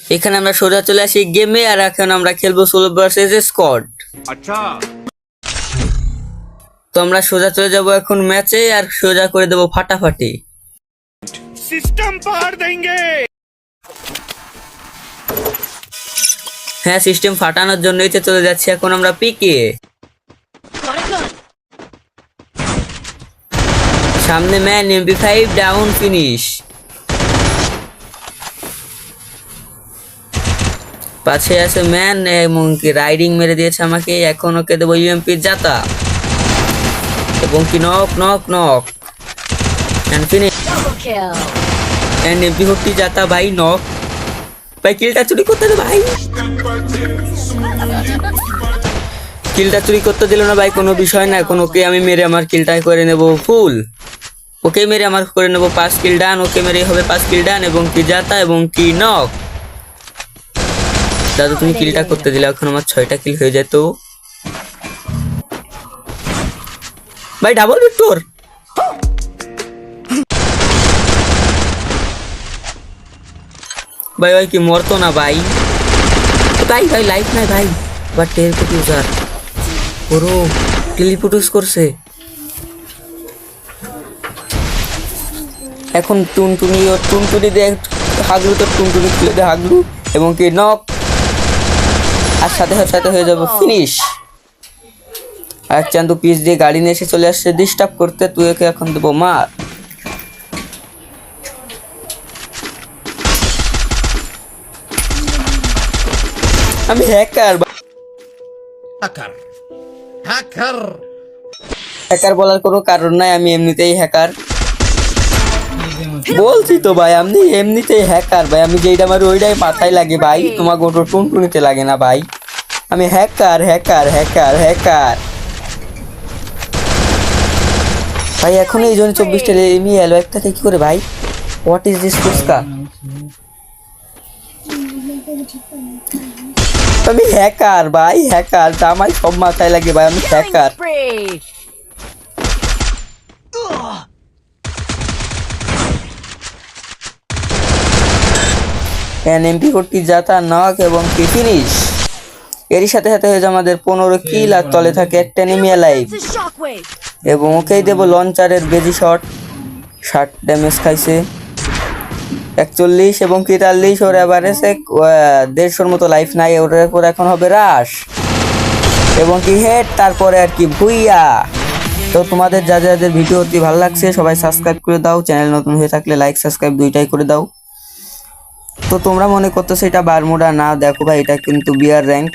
এখানে আমরা সোজা চলে আসি গেমে, আর এখন আমরা খেলবো সোলো ভার্সেস স্কোয়াড। अच्छा তো আমরা সোজা চলে যাব এখন ম্যাচে, আর সোজা করে দেবো ফাটাফাটি। सिस्टम पार देंगे। হ্যাঁ, সিস্টেম ফাটানোর জন্যই তো চলে যাচ্ছি এখন আমরা পিকে। সামনে ম্যান, MP5 ডাউন, ফিনিশ। পাশে আছে ম্যান এবং কি রাইডিং মেরে দিয়েছে আমাকে। এখন ওকে দেবো UMP জাতা এবং কি knock knock knock and finish. And MP40 জাতা ভাই, নক ভাই। কিলটা চুরি করতে দে ভাই, কিলটা চুরি করতে দিল না ভাই, কোনো বিষয় না। এখন ওকে আমি মেরে আমার কিলটাই করে নেব ফুল। ওকে মেরে আমার করে নেব 5 কিল ডান, ওকে মেরে হবে 5 কিল ডান এবং কি জাতা এবং কি নক। দাদু তুমি কিলটা করতে দিলে, এখন আমার 6টা কিল হয়ে যেত ভাই। ডাবল ভিক্টর ভাই। ভাই কি মরতো না ভাই, ভাই ভাই লাইফ নাই ভাই। বাট টেলিপোর্ট ইউজার পুরো টেলিপোর্ট করছে। এখন টুনটুনি ও টুনটুনি দিয়ে হাগলু, তো টুনটুনি খুলে দিয়ে হাগলু এবং কি নক, আর সাথে সাথে হয়ে যাবে ফিনিশ। আর চান্দু পিস দিয়ে গাড়ি নিয়ে এসে চলে আসছে ডিস্টার্ব করতে। তুই ওকে এখন দেবো মার। আমি হ্যাকার, हैकर हैकर হ্যাকার বলার কোনো কারণ নাই, আমি এমনিতেই হ্যাকার বলছি তো ভাই। আমি এমনিতেই হ্যাকার ভাই, আমি যেইটা মারি ওইটাই মাথায় লাগে ভাই, তোমার গোটো টুনটুনিতে লাগে না ভাই। আমি হ্যাকার হ্যাকার হ্যাকার হ্যাকার ভাই। এখন এই জন্য 24টা এমনি এলো একটাকে কি করে ভাই? হোয়াট ইজ দিস ফুসকা? আমি হ্যাকার ভাই, হ্যাকার আমার সব মাথায় লাগে ভাই, আমি হ্যাকার। MP40 জাতা নক এবং কি ফিনিশ। এরই সাথে সাথে হয়ে যায় আমাদের 15 কিল, আর তলে থাকে একটা এনিমি লাইভ এবং ওকেই দেবো লঞ্চারের বেজি শট। 60 ড্যামেজ খাইছে, 41 এবং 43। ওর এভারেজে 150 মতো লাইফ নাই। ওর উপর এখন হবে রাশ এবং কি হেড, তারপরে আর কি ভুইয়া। তো তোমাদের যাদের ভিডিওটি ভালো লাগছে সবাই সাবস্ক্রাইব করে দাও, চ্যানেল নতুন হয়ে থাকলে লাইক সাবস্ক্রাইব দুইটাই করে দাও। তো তোমরা মনে করতেছো এটা বারমুডা, না দেখো ভাই এটা কিন্তু বিয়ার র্যাঙ্ক।